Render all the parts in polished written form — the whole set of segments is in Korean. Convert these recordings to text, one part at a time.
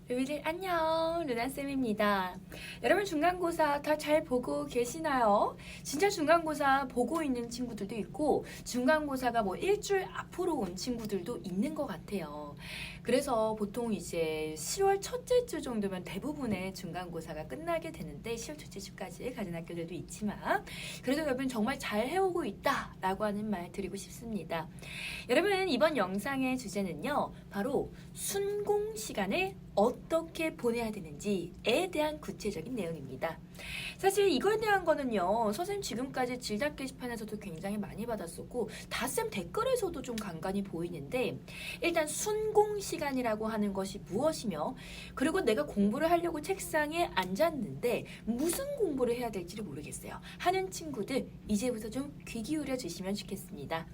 루비들 안녕, 루나쌤입니다. 여러분 중간고사 다 잘 보고 계시나요? 진짜 중간고사 보고 있는 친구들도 있고 중간고사가 뭐 일주일 앞으로 온 친구들도 있는 것 같아요. 그래서 보통 이제 10월 첫째 주 정도면 대부분의 중간고사가 끝나게 되는데 10월 첫째 주까지 가진 학교들도 있지만 그래도 여러분 정말 잘 해오고 있다라고 하는 말 드리고 싶습니다. 여러분 이번 영상의 주제는요. 바로 순공 시간을 어떻게 보내야 되는지에 대한 구체적인 내용입니다. 사실 이거에 대한 거는요. 선생님 지금까지 질답 게시판에서도 굉장히 많이 받았었고 다쌤 댓글에서도 좀 간간히 보이는데 일단 순공 시간이라고 하는 것이 무엇이며 그리고 내가 공부를 하려고 책상에 앉았는데 무슨 공부를 해야 될지를 모르겠어요. 하는 친구들 이제부터 좀 귀 기울여 주시면 좋겠습니다.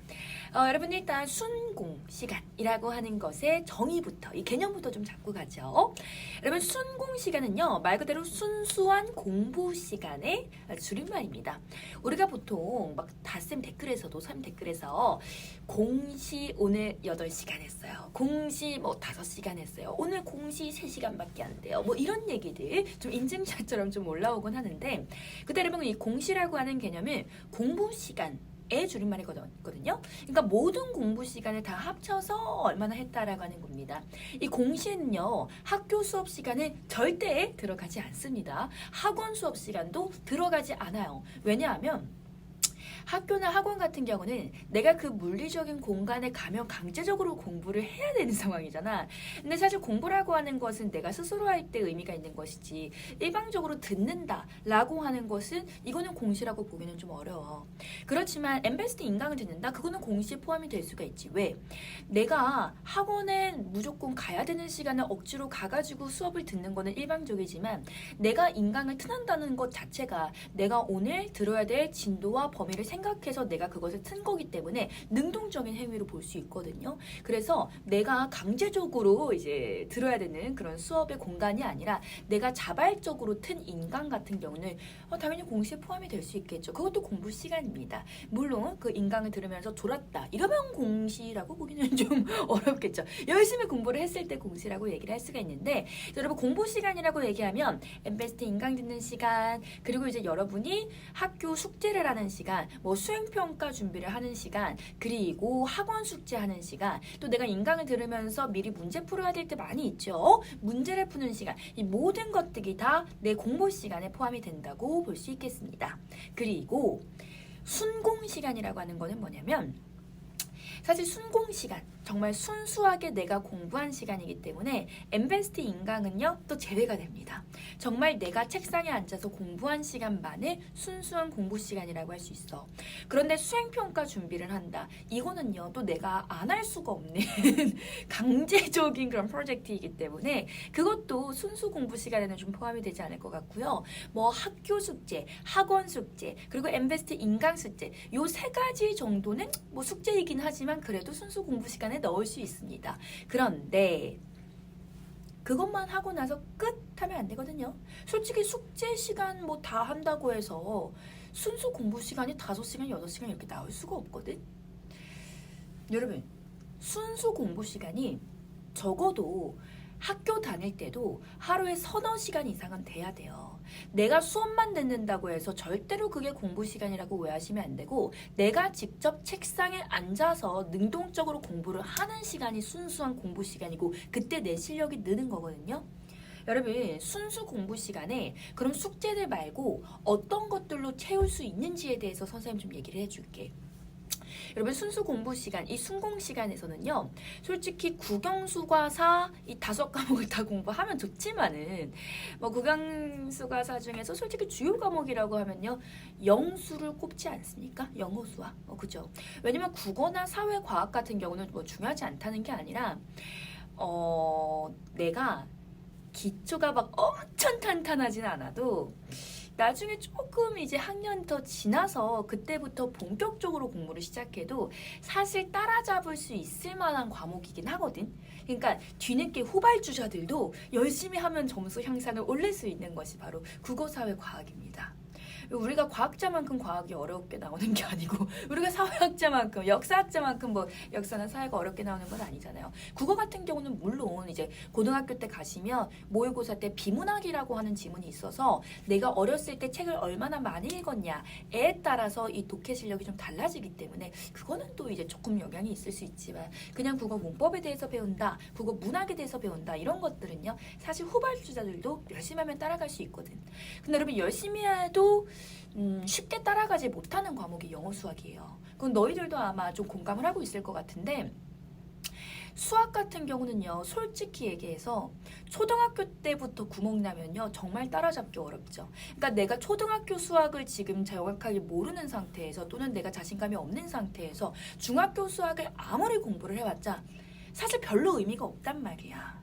여러분 일단 순공 시간이라고 하는 것의 정의부터 이 개념부터 좀 잡고 가죠. 여러분 순공 시간은요 말 그대로 순수한 공부 시간의 줄임말입니다. 우리가 보통 막 다쌤 댓글에서도 쌤 댓글에서 공시 오늘 8시간 했어요. 공시 뭐 5시간 했어요. 오늘 공시 3시간밖에 안 돼요. 뭐 이런 얘기들 좀 인증샷처럼 좀 올라오곤 하는데 그때 여러분 이 공시라고 하는 개념은 공부 시간 의 줄임말이거든요. 그러니까 모든 공부 시간을 다 합쳐서 얼마나 했다라고 하는 겁니다. 이 공시는요. 학교 수업 시간에 절대 들어가지 않습니다. 학원 수업 시간도 들어가지 않아요. 왜냐하면 학교나 학원 같은 경우는 내가 그 물리적인 공간에 가면 강제적으로 공부를 해야 되는 상황이잖아. 근데 사실 공부라고 하는 것은 내가 스스로 할 때 의미가 있는 것이지 일방적으로 듣는다라고 하는 것은 이거는 공시라고 보기는 좀 어려워. 그렇지만 엠베스트 인강을 듣는다? 그거는 공시에 포함이 될 수가 있지. 왜? 내가 학원에 무조건 가야 되는 시간에 억지로 가가지고 수업을 듣는 거는 일방적이지만 내가 인강을 트는다는 것 자체가 내가 오늘 들어야 될 진도와 범위를 생각해서 내가 그것을 튼 거기 때문에 능동적인 행위로 볼 수 있거든요. 그래서 내가 강제적으로 이제 들어야 되는 그런 수업의 공간이 아니라 내가 자발적으로 튼 인강 같은 경우는 당연히 공시에 포함이 될 수 있겠죠. 그것도 공부 시간입니다. 물론 그 인강을 들으면서 졸았다. 이러면 공시라고 보기는 좀 어렵겠죠. 열심히 공부를 했을 때 공시라고 얘기를 할 수가 있는데 여러분 공부 시간이라고 얘기하면 엠베스트 인강 듣는 시간 그리고 이제 여러분이 학교 숙제를 하는 시간 뭐 수행평가 준비를 하는 시간 그리고 학원 숙제하는 시간 또 내가 인강을 들으면서 미리 문제 풀어야 될 때 많이 있죠. 문제를 푸는 시간 이 모든 것들이 다 내 공부 시간에 포함이 된다고 볼 수 있겠습니다. 그리고 순공 시간이라고 하는 거는 뭐냐면 사실 순공 시간 정말 순수하게 내가 공부한 시간이기 때문에 엠베스트 인강은요 또 제외가 됩니다. 정말 내가 책상에 앉아서 공부한 시간만의 순수한 공부 시간이라고 할 수 있어. 그런데 수행평가 준비를 한다. 이거는요 또 내가 안 할 수가 없는 강제적인 그런 프로젝트이기 때문에 그것도 순수 공부 시간에는 좀 포함이 되지 않을 것 같고요. 뭐 학교 숙제, 학원 숙제, 그리고 엠베스트 인강 숙제 요 3가지 정도는 뭐 숙제이긴 하지만 그래도 순수 공부 시간에 넣을 수 있습니다. 그런데 그것만 하고 나서 끝 하면 안 되거든요. 솔직히 숙제 시간 뭐 다 한다고 해서 순수 공부 시간이 5시간, 8시간 이렇게 나올 수가 없거든. 여러분 순수 공부 시간이 적어도 학교 다닐 때도 하루에 3-4시간 이상은 돼야 돼요. 내가 수업만 듣는다고 해서 절대로 그게 공부 시간이라고 오해하시면 안 되고 내가 직접 책상에 앉아서 능동적으로 공부를 하는 시간이 순수한 공부 시간이고 그때 내 실력이 느는 거거든요. 여러분 순수 공부 시간에 그럼 숙제들 말고 어떤 것들로 채울 수 있는지에 대해서 선생님 좀 얘기를 해줄게. 여러분 순수 공부 시간, 이 순공 시간에서는요 솔직히 국영수과사 이 5과목을 다 공부하면 좋지만은 뭐 국영수과사 중에서 솔직히 주요 과목이라고 하면요 영수를 꼽지 않습니까? 영어 수학 그죠? 왜냐면 국어나 사회과학 같은 경우는 뭐 중요하지 않다는 게 아니라 내가 기초가 막 엄청 탄탄하진 않아도 나중에 조금 이제 학년 더 지나서 그때부터 본격적으로 공부를 시작해도 사실 따라잡을 수 있을 만한 과목이긴 하거든. 그러니까 뒤늦게 후발주자들도 열심히 하면 점수 향상을 올릴 수 있는 것이 바로 국어, 사회, 과학입니다. 우리가 과학자만큼 과학이 어렵게 나오는 게 아니고 우리가 사회학자만큼 역사학자만큼 뭐 역사나 사회가 어렵게 나오는 건 아니잖아요. 국어 같은 경우는 물론 이제 고등학교 때 가시면 모의고사 때 비문학이라고 하는 지문이 있어서 내가 어렸을 때 책을 얼마나 많이 읽었냐에 따라서 이 독해 실력이 좀 달라지기 때문에 그거는 또 이제 조금 영향이 있을 수 있지만 그냥 국어 문법에 대해서 배운다, 국어 문학에 대해서 배운다 이런 것들은요 사실 후발주자들도 열심히 하면 따라갈 수 있거든. 근데 여러분 열심히 해도 쉽게 따라가지 못하는 과목이 영어 수학이에요. 그건 너희들도 아마 좀 공감을 하고 있을 것 같은데 수학 같은 경우는요 솔직히 얘기해서 초등학교 때부터 구멍 나면요 정말 따라잡기 어렵죠. 그러니까 내가 초등학교 수학을 지금 정확하게 모르는 상태에서 또는 내가 자신감이 없는 상태에서 중학교 수학을 아무리 공부를 해봤자 사실 별로 의미가 없단 말이야.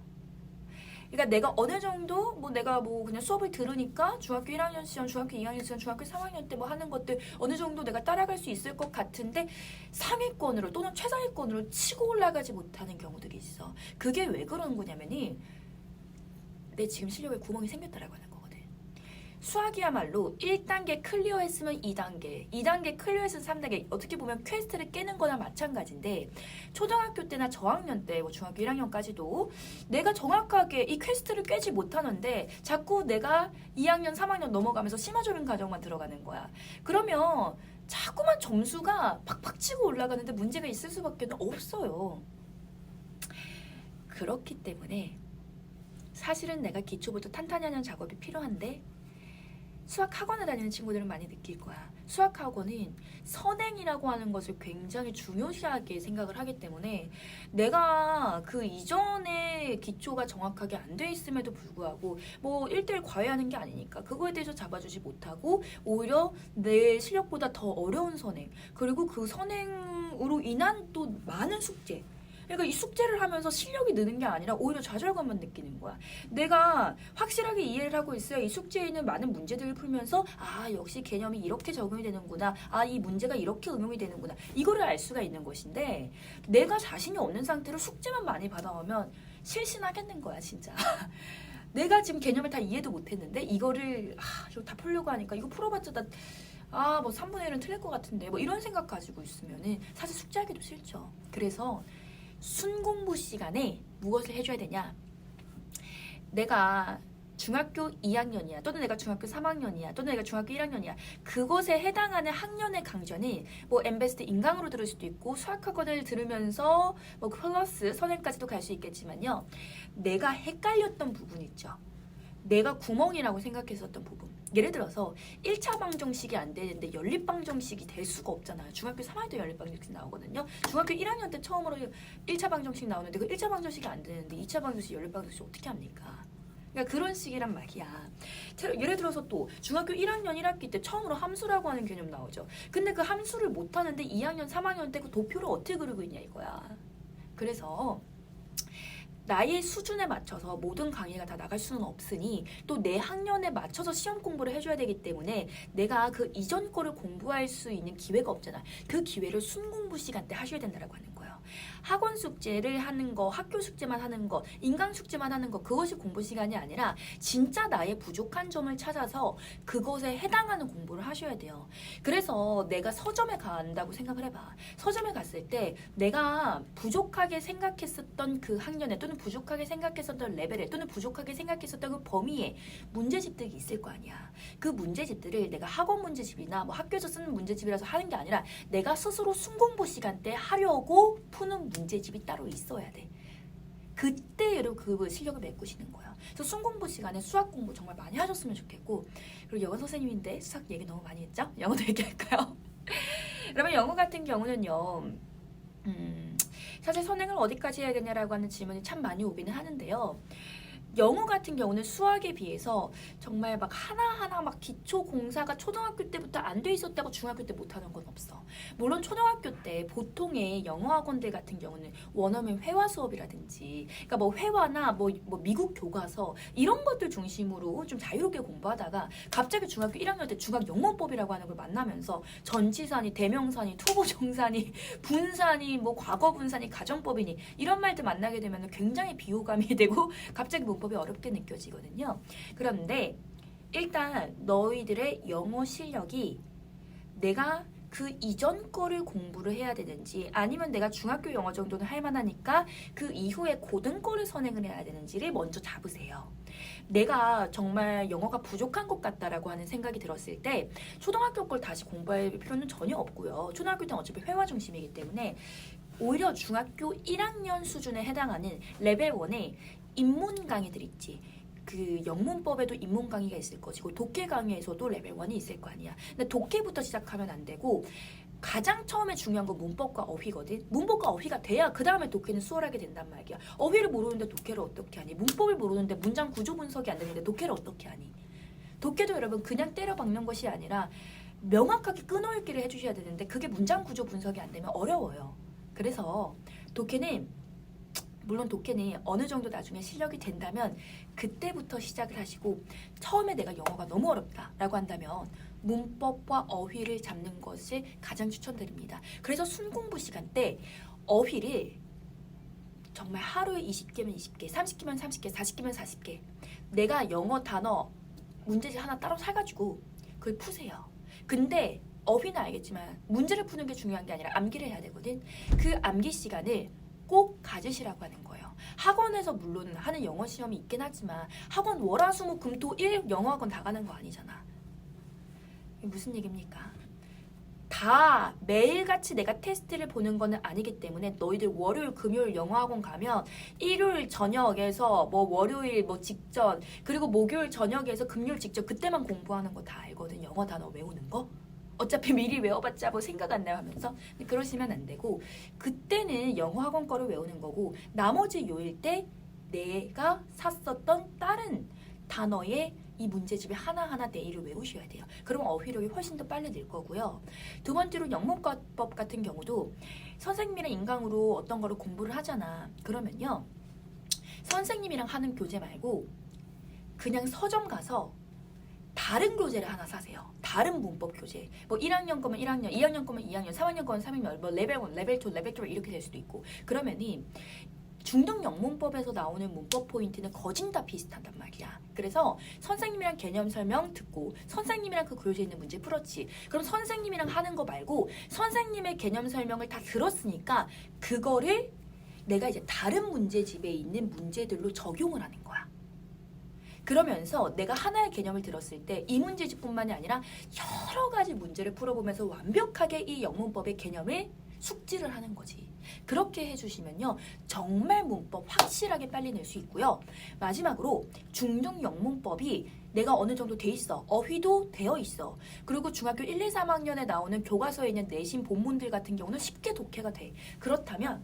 그러니까 내가 어느 정도 내가 그냥 수업을 들으니까 중학교 1학년 시험, 중학교 2학년 시험, 중학교 3학년 때 뭐 하는 것들 어느 정도 내가 따라갈 수 있을 것 같은데 상위권으로 또는 최상위권으로 치고 올라가지 못하는 경우들이 있어. 그게 왜 그러는 거냐면이 내 지금 실력에 구멍이 생겼다라고 하는 거거든. 수학이야말로 1단계 클리어했으면 2단계, 2단계 클리어했으면 3단계 어떻게 보면 퀘스트를 깨는 거나 마찬가지인데 초등학교 때나 저학년 때 중학교 1학년까지도 내가 정확하게 이 퀘스트를 깨지 못하는데 자꾸 내가 2학년, 3학년 넘어가면서 심화조림 과정만 들어가는 거야. 그러면 자꾸만 점수가 팍팍 치고 올라가는데 문제가 있을 수밖에 없어요. 그렇기 때문에 사실은 내가 기초부터 탄탄히 하는 작업이 필요한데 수학학원을 다니는 친구들은 많이 느낄 거야. 수학학원은 선행이라고 하는 것을 굉장히 중요시하게 생각을 하기 때문에 내가 그 이전에 기초가 정확하게 안 돼 있음에도 불구하고 1대1 과외하는 게 아니니까 그거에 대해서 잡아주지 못하고 오히려 내 실력보다 더 어려운 선행 그리고 그 선행으로 인한 또 많은 숙제 그러니까 이 숙제를 하면서 실력이 느는 게 아니라 오히려 좌절감만 느끼는 거야. 내가 확실하게 이해를 하고 있어야 이 숙제에 있는 많은 문제들을 풀면서 역시 개념이 이렇게 적용이 되는구나. 이 문제가 이렇게 응용이 되는구나. 이거를 알 수가 있는 것인데 내가 자신이 없는 상태로 숙제만 많이 받아오면 실신하겠는 거야 진짜. 내가 지금 개념을 다 이해도 못했는데 이거를 이거 다 풀려고 하니까 이거 풀어봤자 나 3분의 1은 틀릴 것 같은데 이런 생각 가지고 있으면은 사실 숙제하기도 싫죠. 그래서 순공부 시간에 무엇을 해줘야 되냐? 내가 중학교 2학년이야 또는 내가 중학교 3학년이야 또는 내가 중학교 1학년이야 그것에 해당하는 학년의 강좌는 엠베스트 인강으로 들을 수도 있고 수학학원을 들으면서 플러스 선행까지도 갈 수 있겠지만요 내가 헷갈렸던 부분 있죠. 내가 구멍이라고 생각했었던 부분 예를 들어서 1차 방정식이 안 되는데 연립 방정식이 될 수가 없잖아요. 중학교 3학년 때 연립 방정식 나오거든요. 중학교 1학년 때 처음으로 1차 방정식 나오는데 그 1차 방정식이 안 되는데 2차 방정식, 연립 방정식 어떻게 합니까? 그러니까 그런 식이란 말이야. 예를 들어서 또 중학교 1학년 1학기 때 처음으로 함수라고 하는 개념 나오죠. 근데 그 함수를 못하는데 2학년, 3학년 때 그 도표를 어떻게 그리고 있냐 이거야. 그래서 나의 수준에 맞춰서 모든 강의가 다 나갈 수는 없으니 또 내 학년에 맞춰서 시험 공부를 해줘야 되기 때문에 내가 그 이전 거를 공부할 수 있는 기회가 없잖아. 그 기회를 순공부 시간 때 하셔야 된다고 하는 거예요. 학원 숙제를 하는 거, 학교 숙제만 하는 거, 인강 숙제만 하는 거 그것이 공부 시간이 아니라 진짜 나의 부족한 점을 찾아서 그것에 해당하는 공부를 하셔야 돼요. 그래서 내가 서점에 간다고 생각을 해봐. 서점에 갔을 때 내가 부족하게 생각했었던 그 학년에 또는 부족하게 생각했었던 레벨에 또는 부족하게 생각했었던 그 범위에 문제집들이 있을 거 아니야. 그 문제집들을 내가 학원 문제집이나 학교에서 쓰는 문제집이라서 하는 게 아니라 내가 스스로 순공부 시간 때 하려고 푸는 문제집이 따로 있어야 돼. 그때로 그 실력을 메꾸시는 거야. 그래서 순공부 시간에 수학 공부 정말 많이 하셨으면 좋겠고 그리고 영어 선생님인데 수학 얘기 너무 많이 했죠? 영어도 얘기할까요? 여러분 영어 같은 경우는요 사실 선행을 어디까지 해야겠냐라고 하는 질문이 참 많이 오기는 하는데요. 영어 같은 경우는 수학에 비해서 정말 하나하나 기초 공사가 초등학교 때부터 안 돼 있었다고 중학교 때 못하는 건 없어. 물론 초등학교 때 보통의 영어 학원들 같은 경우는 원어민 회화 수업이라든지 그러니까 회화나 미국 교과서 이런 것들 중심으로 좀 자유롭게 공부하다가 갑자기 중학교 1학년 때 중학 영문법이라고 하는 걸 만나면서 전치사니 대명사니 투부정사니 분사니 과거 분사니 가정법이니 이런 말들 만나게 되면 굉장히 비호감이 되고 갑자기 문법이 어렵게 느껴지거든요. 그런데 일단 너희들의 영어 실력이 내가 그 이전 거를 공부를 해야 되는지 아니면 내가 중학교 영어 정도는 할 만하니까 그 이후에 고등 거를 선행을 해야 되는지를 먼저 잡으세요. 내가 정말 영어가 부족한 것 같다라고 하는 생각이 들었을 때 초등학교 걸 다시 공부할 필요는 전혀 없고요. 초등학교 때는 어차피 회화 중심이기 때문에 오히려 중학교 1학년 수준에 해당하는 레벨 1의 입문 강의들 있지. 그 영문법에도 입문 강의가 있을 것이고 독해 강의에서도 레벨 1이 있을 거 아니야. 근데 독해부터 시작하면 안 되고 가장 처음에 중요한 건 문법과 어휘거든. 문법과 어휘가 돼야 그 다음에 독해는 수월하게 된단 말이야. 어휘를 모르는데 독해를 어떻게 하니? 문법을 모르는데 문장 구조 분석이 안 되는데 독해를 어떻게 하니? 독해도 여러분 그냥 때려 박는 것이 아니라 명확하게 끊어읽기를 해주셔야 되는데 그게 문장 구조 분석이 안 되면 어려워요. 그래서 독해는 물론 독해는 어느 정도 나중에 실력이 된다면 그때부터 시작을 하시고 처음에 내가 영어가 너무 어렵다라고 한다면 문법과 어휘를 잡는 것을 가장 추천드립니다. 그래서 순공부 시간 때 어휘를 정말 하루에 20개면 20개, 30개면 30개, 40개면 40개 내가 영어 단어 문제집 하나 따로 사가지고 그걸 푸세요. 근데 어휘는 알겠지만 문제를 푸는 게 중요한 게 아니라 암기를 해야 되거든. 그 암기 시간을 꼭 가지시라고 하는 거예요. 학원에서 물론 하는 영어 시험이 있긴 하지만 학원 월화수목금토일 영어학원 다 가는 거 아니잖아. 이게 무슨 얘기입니까? 다 매일같이 내가 테스트를 보는 거는 아니기 때문에 너희들 월요일 금요일 영어학원 가면 일요일 저녁에서 뭐 월요일 뭐 직전 그리고 목요일 저녁에서 금요일 직전 그때만 공부하는 거 다 알거든. 영어 단어 외우는 거. 어차피 미리 외워봤자 뭐 생각 안 나요 하면서 그러시면 안 되고 그때는 영어 학원 거를 외우는 거고 나머지 요일 때 내가 샀었던 다른 단어의 이 문제집을 하나하나 내일을 외우셔야 돼요. 그럼 어휘력이 훨씬 더 빨리 늘 거고요. 두 번째로 영문과법 같은 경우도 선생님이랑 인강으로 어떤 거를 공부를 하잖아. 그러면요. 선생님이랑 하는 교재 말고 그냥 서점 가서 다른 교재를 하나 사세요. 다른 문법 교재. 뭐 1학년 거면 1학년, 2학년 거면 2학년, 3학년 거면 3학년, 뭐 레벨 1, 레벨 2, 레벨 3 이렇게 될 수도 있고. 그러면이 중등 영문법에서 나오는 문법 포인트는 거진 다 비슷하단 말이야. 그래서 선생님이랑 개념 설명 듣고 선생님이랑 그 교재에 있는 문제 풀었지. 그럼 선생님이랑 하는 거 말고 선생님의 개념 설명을 다 들었으니까 그거를 내가 이제 다른 문제집에 있는 문제들로 적용을 하는 거야. 그러면서 내가 하나의 개념을 들었을 때 이 문제집뿐만이 아니라 여러 가지 문제를 풀어보면서 완벽하게 이 영문법의 개념을 숙지를 하는 거지. 그렇게 해주시면요. 정말 문법 확실하게 빨리 낼 수 있고요. 마지막으로 중등 영문법이 내가 어느 정도 돼 있어. 어휘도 되어 있어. 그리고 중학교 1, 2, 3학년에 나오는 교과서에 있는 내신 본문들 같은 경우는 쉽게 독해가 돼. 그렇다면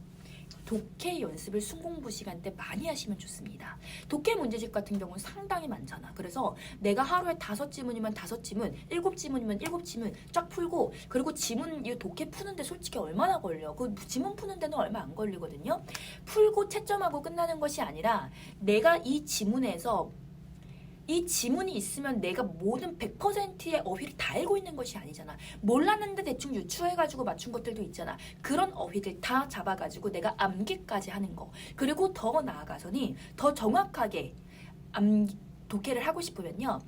독해 연습을 순공부 시간 때 많이 하시면 좋습니다. 독해 문제집 같은 경우는 상당히 많잖아. 그래서 내가 하루에 5지문이면 5지문, 7지문이면 7지문 쫙 풀고 그리고 지문 이 독해 푸는데 솔직히 얼마나 걸려? 그 지문 푸는 데는 얼마 안 걸리거든요. 풀고 채점하고 끝나는 것이 아니라 내가 이 지문에서 이 지문이 있으면 내가 모든 100%의 어휘를 다 알고 있는 것이 아니잖아. 몰랐는데 대충 유추해가지고 맞춘 것들도 있잖아. 그런 어휘들 다 잡아가지고 내가 암기까지 하는 거. 그리고 더 나아가서는 더 정확하게 독해를 하고 싶으면요.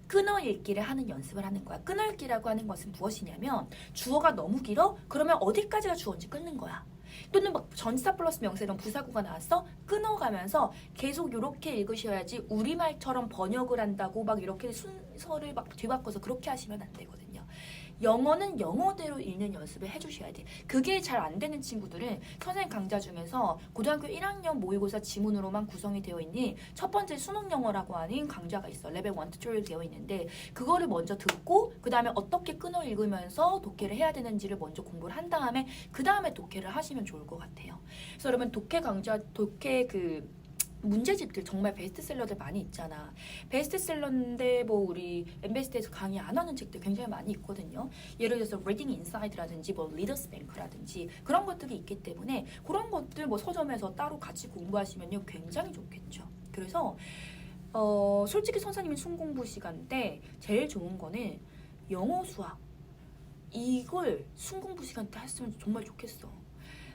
끊어읽기를 하는 연습을 하는 거야. 끊어읽기라고 하는 것은 무엇이냐면 주어가 너무 길어? 그러면 어디까지가 주어인지 끊는 거야. 또는 막 전치사 플러스 명사 이런 부사구가 나왔어? 끊어가면서 계속 이렇게 읽으셔야지 우리말처럼 번역을 한다고 막 이렇게 순서를 막 뒤바꿔서 그렇게 하시면 안 되거든요. 영어는 영어대로 읽는 연습을 해주셔야 돼. 그게 잘 안 되는 친구들은 선생님 강좌 중에서 고등학교 1학년 모의고사 지문으로만 구성이 되어 있는 첫 번째 수능 영어라고 하는 강좌가 있어. 레벨 1, 2, 3 되어 있는데 그거를 먼저 듣고 그 다음에 어떻게 끊어 읽으면서 독해를 해야 되는지를 먼저 공부를 한 다음에 그 다음에 독해를 하시면 좋을 것 같아요. 그래서 여러분 독해 강좌, 독해 문제집들 정말 베스트셀러들 많이 있잖아. 베스트셀러인데 뭐 우리 엠베스트에서 강의 안 하는 책들 굉장히 많이 있거든요. 예를 들어서 Reading Inside라든지 뭐 Leaders Bank라든지 그런 것들이 있기 때문에 그런 것들 뭐 서점에서 따로 같이 공부하시면요 굉장히 좋겠죠. 그래서 솔직히 선생님이 순공부 시간 때 제일 좋은 거는 영어 수학 이걸 순공부 시간 때 했으면 정말 좋겠어.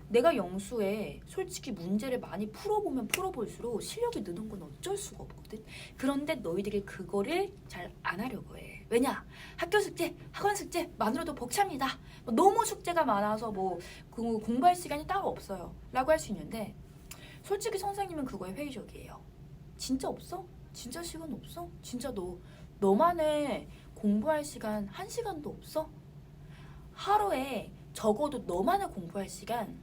내가 영수에 솔직히 문제를 많이 풀어보면 풀어볼수록 실력이 느는 건 어쩔 수가 없거든. 그런데 너희들이 그거를 잘 안 하려고 해. 왜냐? 학교 숙제, 학원 숙제만으로도 벅찹니다. 뭐 너무 숙제가 많아서 그 공부할 시간이 따로 없어요. 라고 할 수 있는데 솔직히 선생님은 그거에 회의적이에요. 진짜 없어? 진짜 시간 없어? 진짜 너만의 공부할 시간 1시간도 없어? 하루에 적어도 너만의 공부할 시간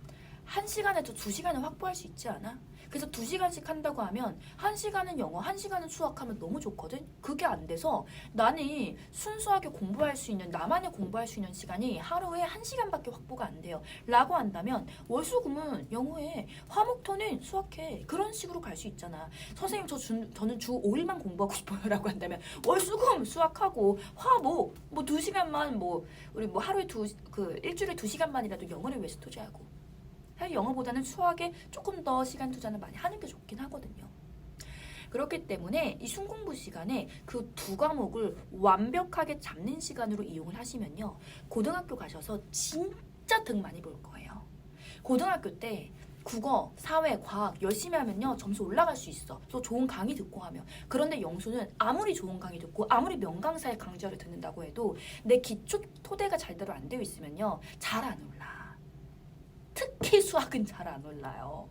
1시간에서 2시간을 확보할 수 있지 않아? 그래서 2시간씩 한다고 하면 1시간은 영어, 1시간은 수학하면 너무 좋거든? 그게 안 돼서 나는 순수하게 공부할 수 있는, 나만의 공부할 수 있는 시간이 하루에 1시간밖에 확보가 안 돼요. 라고 한다면 월수금은 영어에, 화목토는 수학해. 그런 식으로 갈 수 있잖아. 선생님 저는 주 5일만 공부하고 싶어요. 라고 한다면 월수금 수학하고 화목 2시간만 우리 하루에 일주일에 2시간만이라도 영어를 위해서 투자하고 사실 영어보다는 수학에 조금 더 시간 투자는 많이 하는 게 좋긴 하거든요. 그렇기 때문에 이 순공부 시간에 그 2과목을 완벽하게 잡는 시간으로 이용을 하시면요. 고등학교 가셔서 진짜 득 많이 볼 거예요. 고등학교 때 국어, 사회, 과학 열심히 하면요. 점수 올라갈 수 있어. 또 좋은 강의 듣고 하면. 그런데 영수는 아무리 좋은 강의 듣고 아무리 명강사의 강좌를 듣는다고 해도 내 기초 토대가 잘대로 안 되어 있으면요. 잘 안 올라. 특히 수학은 잘 안 올라요.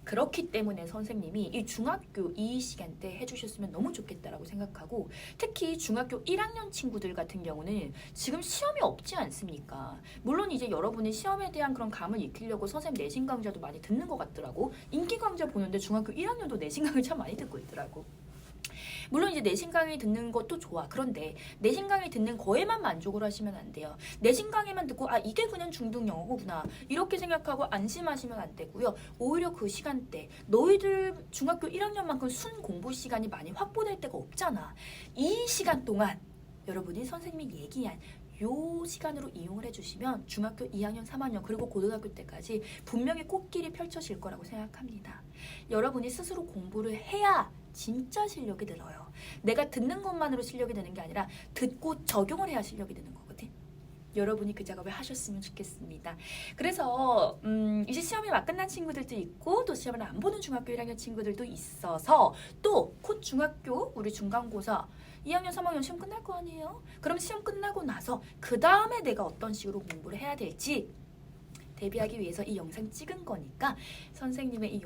그렇기 때문에 선생님이 이 중학교 2시간 때 해주셨으면 너무 좋겠다라고 생각하고 특히 중학교 1학년 친구들 같은 경우는 지금 시험이 없지 않습니까? 물론 이제 여러분이 시험에 대한 그런 감을 익히려고 선생님 내신 강좌도 많이 듣는 것 같더라고. 인기 강좌 보는데 중학교 1학년도 내신 강의 참 많이 듣고 있더라고. 물론 이제 내신 강의 듣는 것도 좋아. 그런데 내신 강의 듣는 거에만 만족을 하시면 안 돼요. 내신 강의만 듣고 이게 그냥 중등 영어구나 이렇게 생각하고 안심하시면 안 되고요. 오히려 그 시간대 너희들 중학교 1학년만큼 순 공부 시간이 많이 확보될 때가 없잖아. 이 시간 동안 여러분이 선생님이 얘기한 요 시간으로 이용을 해주시면 중학교 2학년, 3학년 그리고 고등학교 때까지 분명히 꽃길이 펼쳐질 거라고 생각합니다. 여러분이 스스로 공부를 해야 진짜 실력이 늘어요. 내가 듣는 것만으로 실력이 되는 게 아니라 듣고 적용을 해야 실력이 되는 거거든. 여러분이 그 작업을 하셨으면 좋겠습니다. 그래서 이제 시험이 막 끝난 친구들도 있고 또 시험을 안 보는 중학교 1학년 친구들도 있어서 또 곧 중학교 우리 중간고사 2학년 3학년 시험 끝날 거 아니에요? 그럼 시험 끝나고 나서 그 다음에 내가 어떤 식으로 공부를 해야 될지 대비하기 위해서 이 영상 찍은 거니까 선생님의 이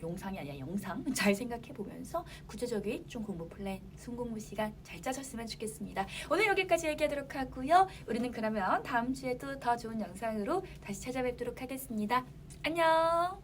영상이 아니라 영상 잘 생각해 보면서 구체적인 좀 공부 플랜, 순공부 시간 잘 짜셨으면 좋겠습니다. 오늘 여기까지 얘기하도록 하고요. 우리는 그러면 다음 주에도 더 좋은 영상으로 다시 찾아뵙도록 하겠습니다. 안녕.